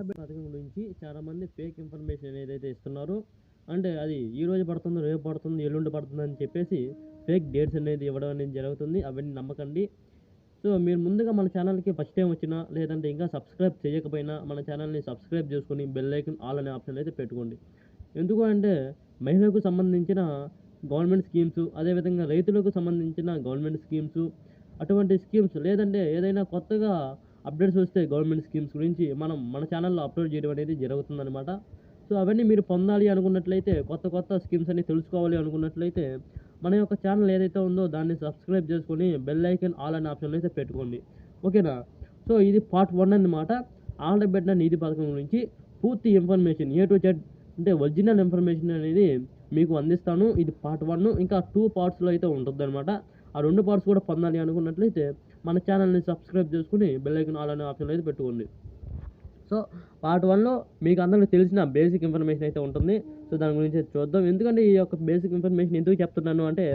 ఆడబిడ్డ పథకం గురించి చాలామంది ఫేక్ ఇన్ఫర్మేషన్ ఏదైతే ఇస్తున్నారో, అంటే అది ఈ రోజు పడుతుంది, రేపు పడుతుంది, ఎల్లుండి పడుతుంది అని చెప్పేసి ఫేక్ డేట్స్ అనేది ఇవ్వడం అనేది జరుగుతుంది. అవన్నీ నమ్మకండి. సో మీరు ముందుగా మన ఛానల్కి ఫస్ట్ టైం వచ్చినా, లేదంటే ఇంకా సబ్స్క్రైబ్ చేయకపోయినా మన ఛానల్ని సబ్స్క్రైబ్ చేసుకొని బెల్ ఐకాన్ ఆల్ అనే ఆప్షన్ అయితే పెట్టుకోండి. ఎందుకు అంటే మహిళలకు సంబంధించిన గవర్నమెంట్ స్కీమ్స్, అదేవిధంగా రైతులకు సంబంధించిన గవర్నమెంట్ స్కీమ్స్, అటువంటి స్కీమ్స్ లేదంటే ఏదైనా కొత్తగా అప్డేట్స్ వస్తే గవర్నమెంట్ స్కీమ్స్ గురించి మనం మన ఛానల్లో అప్లోడ్ చేయడం అనేది జరుగుతుందన్నమాట. సో అవన్నీ మీరు పొందాలి అనుకున్నట్లయితే, కొత్త స్కీమ్స్ అన్ని తెలుసుకోవాలి అనుకున్నట్లయితే మన యొక్క ఛానల్ ఏదైతే ఉందో దాన్ని సబ్స్క్రైబ్ చేసుకొని బెల్ ఐకాన్ ఆల్ అనే ఆప్షన్ అయితే పెట్టుకోండి. ఓకేనా? సో ఇది పార్ట్ 1 అన్నమాట. ఆడబిడ్డ నిధి పథకం గురించి పూర్తి ఇన్ఫర్మేషన్ A to Z అంటే ఒరిజినల్ ఇన్ఫర్మేషన్ అనేది మీకు అందిస్తాను. ఇది పార్ట్ 1. ఇంకా 2 పార్ట్స్లో అయితే ఉంటుందన్నమాట. ఆ 2 పార్ట్స్ కూడా పొందాలి అనుకున్నట్లయితే మన ఛానల్ని సబ్స్క్రైబ్ చేసుకుని బెల్ ఐకాన్ ఆల్ అనే ఆప్షన్ అయితే పెట్టుకోండి. సో పార్ట్ 1లో మీకు అందరికీ తెలిసిన బేసిక్ ఇన్ఫర్మేషన్ అయితే ఉంటుంది. సో దాని గురించి చూద్దాం. ఎందుకంటే ఈ యొక్క బేసిక్ ఇన్ఫర్మేషన్ ఎందుకు చెప్తున్నాను అంటే,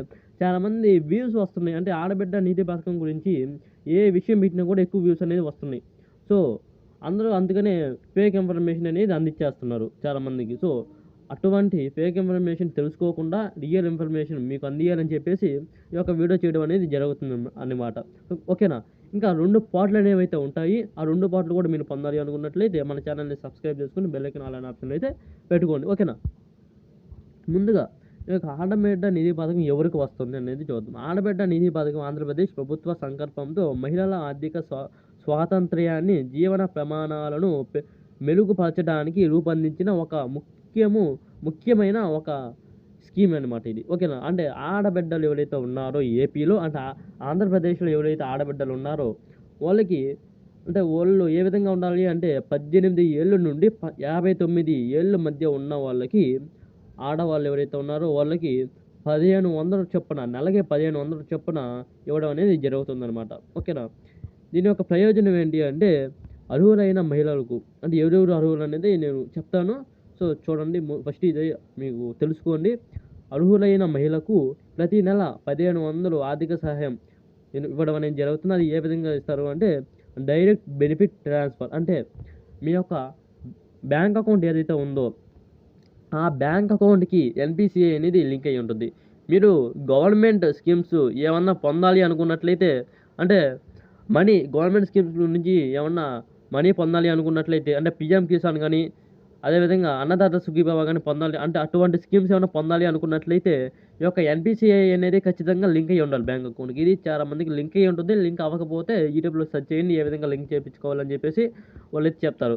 చాలామంది వ్యూస్ వస్తున్నాయి. అంటే ఆడబిడ్డ నిధి పథకం గురించి ఏ విషయం పెట్టినా కూడా ఎక్కువ వ్యూస్ అనేది వస్తున్నాయి. సో అందరూ అందుకనే ఫేక్ ఇన్ఫర్మేషన్ అనేది అందించేస్తున్నారు చాలామందికి. సో అటువంటి ఫేక్ ఇన్ఫర్మేషన్ తెలుసుకోకుండా రియల్ ఇన్ఫర్మేషన్ మీకు అందియాలని చెప్పేసి ఈ యొక్క వీడియో చేయడం అనేది జరుగుతుంది అన్నమాట. ఓకేనా? ఇంకా 2 పార్ట్లు అనేవైతే ఉంటాయి. ఆ 2 పార్ట్లు కూడా మీరు పొందాలి అనుకున్నట్లయితే మన ఛానల్ని సబ్స్క్రైబ్ చేసుకుని బెల్ ఐకాన్ ఆల్ అనే ఆప్షన్ అయితే పెట్టుకోండి. ఓకేనా? ముందుగా ఈ యొక్క ఆడబిడ్డ నిధి పథకం ఎవరికి వస్తుంది అనేది చూద్దాం. ఆడబిడ్డ నిధి పథకం ఆంధ్రప్రదేశ్ ప్రభుత్వ సంకల్పంతో మహిళల ఆర్థిక స్వాతంత్ర్యాన్ని, జీవన ప్రమాణాలను మెరుగుపరచడానికి రూపొందించిన ఒక ముఖ్యమైన ఒక స్కీమ్ అనమాట ఇది. ఓకేనా? అంటే ఆడబిడ్డలు ఎవరైతే ఉన్నారో ఏపీలో, అంటే ఆంధ్రప్రదేశ్లో ఎవరైతే ఆడబిడ్డలు ఉన్నారో వాళ్ళకి, అంటే వాళ్ళు ఏ విధంగా ఉండాలి అంటే 18 ఏళ్ళ నుండి 59 ఏళ్ళ మధ్య ఉన్న వాళ్ళకి, ఆడవాళ్ళు ఎవరైతే ఉన్నారో వాళ్ళకి 1500 చొప్పున, నెలకి 1500 చొప్పున ఇవ్వడం అనేది జరుగుతుందన్నమాట. ఓకేనా? దీని యొక్క ప్రయోజనం ఏంటి అంటే, అర్హులైన మహిళలకు, అంటే ఎవరెవరు అర్హులు అనేది నేను చెప్తాను. సో చూడండి, ఫస్ట్ ఇదే మీకు తెలుసుకోండి. అర్హులైన మహిళకు ప్రతి నెల 1500 ఆర్థిక సహాయం ఇవ్వడం అనేది జరుగుతుంది. అది ఏ విధంగా ఇస్తారు అంటే, డైరెక్ట్ బెనిఫిట్ ట్రాన్స్ఫర్. అంటే మీ యొక్క బ్యాంక్ అకౌంట్ ఏదైతే ఉందో ఆ బ్యాంక్ అకౌంట్కి NPCI అనేది లింక్ అయ్యి ఉంటుంది. మీరు గవర్నమెంట్ స్కీమ్స్ ఏమన్నా పొందాలి అనుకున్నట్లయితే, అంటే గవర్నమెంట్ స్కీమ్స్ నుంచి ఏమన్నా మనీ పొందాలి అనుకున్నట్లయితే, అంటే PM కిసాన్ కానీ, అదేవిధంగా అన్నదాత సుఖీభవ కానీ పొందాలి అంటే, అటువంటి స్కీమ్స్ ఏమైనా పొందాలి అనుకున్నట్లయితే ఈ యొక్క NPCI అనేది ఖచ్చితంగా లింక్ అయ్యి ఉండాలి బ్యాంక్ అకౌంట్కి. ఇది చాలామందికి లింక్ అయ్యి ఉంటుంది. లింక్ అవ్వకపోతే యూట్యూబ్లో సెర్చ్ చేయండి ఏ విధంగా లింక్ చేయించుకోవాలని చెప్పేసి వాళ్ళు అయితే చెప్తారు.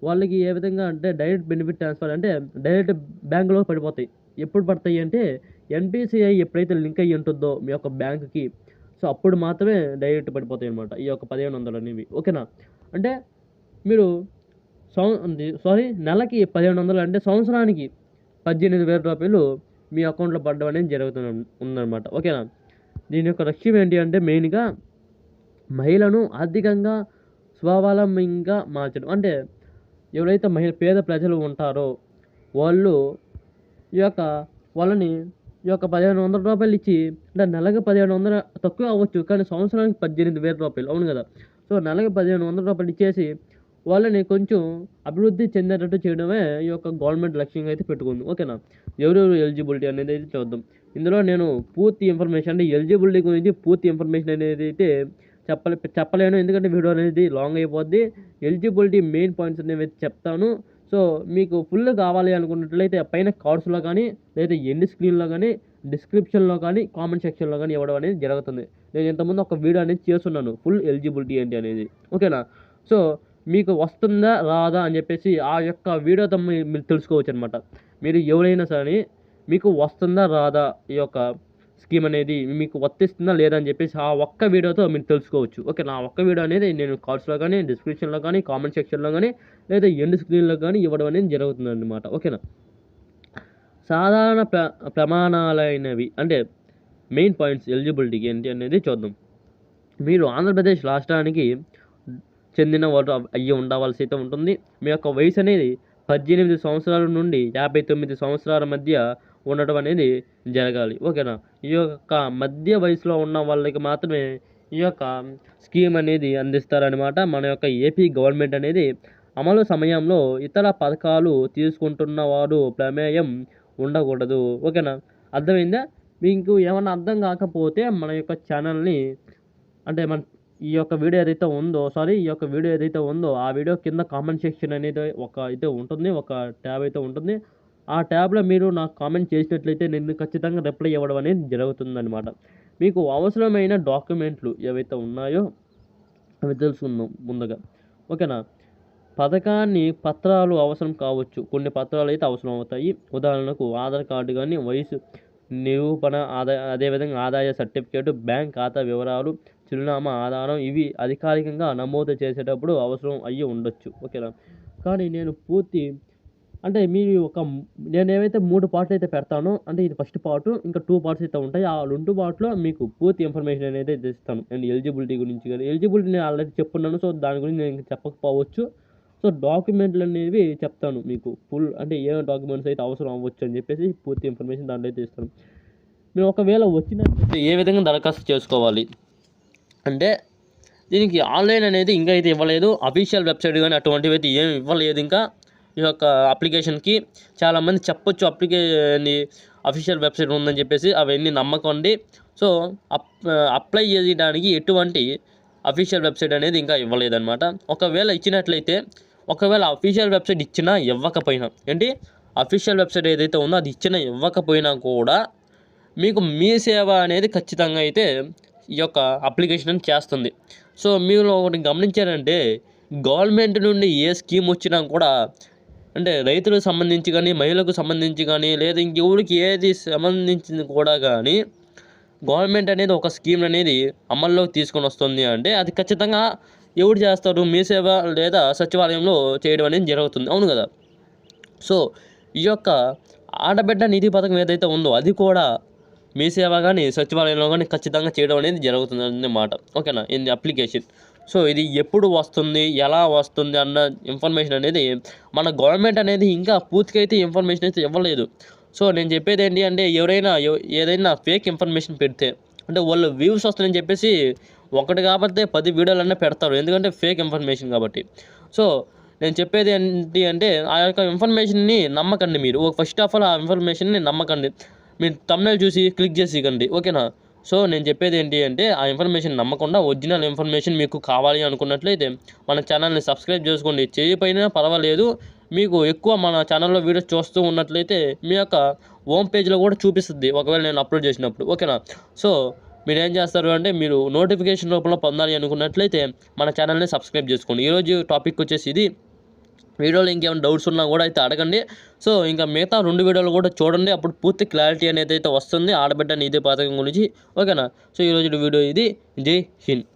వాళ్ళకి ఏ విధంగా అంటే డైరెక్ట్ బెనిఫిట్ ట్రాన్స్ఫర్, అంటే డైరెక్ట్ బ్యాంకులో పడిపోతాయి. ఎప్పుడు పడతాయి అంటే, NPCI ఎప్పుడైతే లింక్ అయ్యి ఉంటుందో మీ యొక్క బ్యాంకుకి, సో అప్పుడు మాత్రమే డైరెక్ట్ పడిపోతాయి అనమాట ఈ యొక్క 1500 అనేవి. ఓకేనా? అంటే మీరు నెలకి 1500 అంటే సంవత్సరానికి 18,000 రూపాయలు మీ అకౌంట్లో పడడం అనేది ఉందన్నమాట. ఓకేనా? దీని యొక్క లక్ష్యం ఏంటి అంటే, మెయిన్గా మహిళను ఆర్థికంగా స్వావలంబిగా మార్చడం. అంటే ఎవరైతే పేద ప్రజలు ఉంటారో వాళ్ళు వాళ్ళని ఈ యొక్క 1500 రూపాయలు ఇచ్చి, అంటే నెలకి 1500 తక్కువ అవ్వచ్చు, కానీ సంవత్సరానికి 18,000 రూపాయలు. అవును కదా? సో నెలకి 1500 రూపాయలు ఇచ్చేసి వాళ్ళని కొంచెం అభివృద్ధి చెందేటట్టు చేయడమే ఈ యొక్క గవర్నమెంట్ లక్ష్యంగా అయితే పెట్టుకుంది. ఓకేనా? ఎవరెవరు ఎలిజిబిలిటీ అనేది అయితే చూద్దాం. ఇందులో నేను పూర్తి ఇన్ఫర్మేషన్, అంటే ఎలిజిబిలిటీ గురించి పూర్తి ఇన్ఫర్మేషన్ అనేది అయితే చెప్పలేను, ఎందుకంటే వీడియో అనేది లాంగ్ అయిపోద్ది. ఎలిజిబిలిటీ మెయిన్ పాయింట్స్ అనేవి అయితే చెప్తాను. సో మీకు ఫుల్ కావాలి అనుకున్నట్లయితే పైన కార్డ్స్లో కానీ, లేదా ఎండ్ స్క్రీన్లో కానీ, డిస్క్రిప్షన్లో కానీ, కామెంట్ సెక్షన్లో కానీ ఇవ్వడం అనేది జరుగుతుంది. నేను ఇంతకుముందు ఒక వీడియో అనేది చేస్తున్నాను ఫుల్ ఎలిజిబిలిటీ ఏంటి అనేది. ఓకేనా? సో మీకు వస్తుందా రాదా అని చెప్పేసి ఆ యొక్క వీడియోతో మీరు తెలుసుకోవచ్చు అనమాట. మీరు ఎవరైనా సరే మీకు వస్తుందా రాదా, ఈ యొక్క స్కీమ్ అనేది మీకు వర్తిస్తుందా లేదా అని చెప్పేసి ఆ ఒక్క వీడియోతో మీరు తెలుసుకోవచ్చు. ఓకే, నా ఒక్క వీడియో అనేది నేను కార్డ్స్లో కానీ, డిస్క్రిప్షన్లో కానీ, కామెంట్ సెక్షన్లో కానీ, లేదా ఎండ్ స్క్రీన్లో కానీ ఇవ్వడం అనేది జరుగుతుంది అన్నమాట. ఓకేనా? సాధారణ ప్రమాణాలైనవి, అంటే మెయిన్ పాయింట్స్ ఎలిజిబిలిటీకి ఏంటి అనేది చూద్దాం. మీరు ఆంధ్రప్రదేశ్ రాష్ట్రానికి చెందిన వారు అయ్యి ఉండవలసి అయితే ఉంటుంది. మీ యొక్క వయసు అనేది 18 సంవత్సరాల నుండి 59 సంవత్సరాల మధ్య ఉండటం అనేది జరగాలి. ఓకేనా? ఈ యొక్క మధ్య వయసులో ఉన్న వాళ్ళకి మాత్రమే ఈ యొక్క స్కీమ్ అనేది అందిస్తారనమాట మన యొక్క ఏపీ గవర్నమెంట్ అనేది. అమలు సమయంలో ఇతర పథకాలు తీసుకుంటున్న వారు ప్రమేయం ఉండకూడదు. ఓకేనా? అర్థమైందా? మీకు ఏమన్నా అర్థం కాకపోతే మన యొక్క ఛానల్ని అంటే ఈ యొక్క వీడియో ఏదైతే ఉందో ఆ వీడియో కింద కామెంట్ సెక్షన్ అనేది అయితే ఉంటుంది. ఒక ట్యాబ్ అయితే ఉంటుంది. ఆ ట్యాబ్లో మీరు నాకు కామెంట్ చేసినట్లయితే నేను ఖచ్చితంగా రిప్లై ఇవ్వడం అనేది జరుగుతుందన్నమాట. మీకు అవసరమైన డాక్యుమెంట్లు ఏవైతే ఉన్నాయో అవి తెలుసుకుందాం ముందుగా. ఓకేనా? పత్రాలు అవసరం కావచ్చు. కొన్ని పత్రాలు అయితే అవసరం అవుతాయి. ఉదాహరణకు ఆధార్ కార్డు కానీ, వయసు నిరూపణ, అదేవిధంగా ఆదాయ సర్టిఫికేటు, బ్యాంక్ ఖాతా వివరాలు, చిరునామా ఆధారం ఇవి అధికారికంగా నమోదు చేసేటప్పుడు అవసరం అయ్యి ఉండొచ్చు. ఓకేనా? కానీ నేనేవైతే 3 పార్ట్‌లు అయితే పెడతానో అంటే ఇది ఫస్ట్ పార్టు, ఇంకా 2 పార్ట్స్ అయితే ఉంటాయి. ఆ 2 పార్ట్‌లో మీకు పూర్తి ఇన్ఫర్మేషన్ అనేది ఇస్తాను. అండ్ ఎలిజిబిలిటీ గురించి కానీ, ఎలిజిబిలిటీ నేను ఆల్రెడీ చెప్పున్నాను. సో దాని గురించి నేను చెప్పకపోవచ్చు. సో డాక్యుమెంట్లు అనేవి చెప్తాను మీకు అంటే ఏ డాక్యుమెంట్స్ అయితే అవసరం అవ్వచ్చు అని చెప్పేసి పూర్తి ఇన్ఫర్మేషన్ దాంట్లో అయితే ఇస్తాను. మీరు ఒకవేళ వచ్చినట్లయితే ఏ విధంగా దరఖాస్తు చేసుకోవాలి అంటే దీనికి ఆన్లైన్ అనేది ఇంకా అయితే ఇవ్వలేదు. అఫీషియల్ వెబ్సైట్ కానీ అటువంటివి అయితే ఏమి ఇవ్వలేదు ఇంకా ఈ యొక్క అప్లికేషన్కి. చాలామంది చెప్పొచ్చు అఫీషియల్ వెబ్సైట్ ఉందని చెప్పేసి, అవన్నీ నమ్మకండి. సో అప్లై చేయడానికి ఎటువంటి అఫీషియల్ వెబ్సైట్ అనేది ఇంకా ఇవ్వలేదన్నమాట. ఒకవేళ అఫీషియల్ వెబ్సైట్ ఇచ్చినా ఇవ్వకపోయినా అఫీషియల్ వెబ్సైట్ ఏదైతే ఉందో అది ఇచ్చినా ఇవ్వకపోయినా కూడా మీకు మీ సేవ అనేది ఖచ్చితంగా అయితే ఈ యొక్క అప్లికేషన్ చేస్తుంది. సో మీరు ఒకటి గమనించారంటే గవర్నమెంట్ నుండి ఏ స్కీమ్ వచ్చినా కూడా అంటే రైతులకు సంబంధించి కానీ, మహిళలకు సంబంధించి కానీ, లేదా ఇంకెవరికి ఏది సంబంధించింది కూడా కానీ గవర్నమెంట్ అనేది ఒక స్కీమ్ అనేది అమల్లోకి తీసుకొని వస్తుంది అంటే అది ఖచ్చితంగా ఎవరు చేస్తారు? మీ సేవ లేదా సచివాలయంలో చేయడం అనేది జరుగుతుంది. అవును కదా? సో ఈ యొక్క ఆడబిడ్డ నిధి పథకం ఏదైతే ఉందో అది కూడా మీ సేవ కానీ సచివాలయంలో కానీ ఖచ్చితంగా చేయడం అనేది జరుగుతుంది అన్నమాట. ఓకేనా? ఇది అప్లికేషన్. సో ఇది ఎప్పుడు వస్తుంది, ఎలా వస్తుంది అన్న ఇన్ఫర్మేషన్ అనేది మన గవర్నమెంట్ అనేది ఇంకా పూర్తిగా అయితే ఇన్ఫర్మేషన్ అయితే ఇవ్వలేదు. సో నేను చెప్పేది ఏంటి అంటే ఏదైనా ఫేక్ ఇన్ఫర్మేషన్ పెడితే అంటే వాళ్ళు వ్యూస్ వస్తాయని చెప్పేసి ఒకటి కాబట్టి 10 వీడియోలన్నా పెడతారు. ఎందుకంటే ఫేక్ ఇన్ఫర్మేషన్ కాబట్టి. సో నేను చెప్పేది ఏంటి అంటే ఆ యొక్క ఇన్ఫర్మేషన్ని నమ్మకండి మీరు. ఫస్ట్ ఆఫ్ ఆల్ ఆ ఇన్ఫర్మేషన్ని నమ్మకండి. మీరు థంబ్నెయిల్ చూసి క్లిక్ చేసికండి. ఓకేనా? సో నేను చెప్పేది ఏంటి అంటే ఆ ఇన్ఫర్మేషన్ నమ్మకుండా ఒరిజినల్ ఇన్ఫర్మేషన్ మీకు కావాలి అనుకున్నట్లయితే మన ఛానల్ని సబ్స్క్రైబ్ చేసుకోండి. చేయకపోయినా పర్వాలేదు. మీకు ఎక్కువ మన ఛానల్లో వీడియోస్ చూస్తూ ఉన్నట్లయితే మీ యొక్క హోమ్ పేజ్లో కూడా చూపిస్తుంది ఒకవేళ నేను అప్లోడ్ చేసినప్పుడు. ఓకేనా? సో మీరేం చేస్తారు అంటే మీరు నోటిఫికేషన్ రూపంలో పొందాలి అనుకున్నట్లయితే మన ఛానల్ని సబ్స్క్రైబ్ చేసుకోండి. ఈరోజు టాపిక్ వచ్చేసి ఇది. వీడియోలో ఇంకేమైనా డౌట్స్ ఉన్నా కూడా అయితే అడగండి. సో ఇంకా మిగతా 2 వీడియోలు కూడా చూడండి. అప్పుడు పూర్తి క్లారిటీ అనేది అయితే వస్తుంది ఆడబిడ్డ నిధి పథకం గురించి. ఓకేనా? సో ఈరోజు వీడియో ఇది. జై హింద్.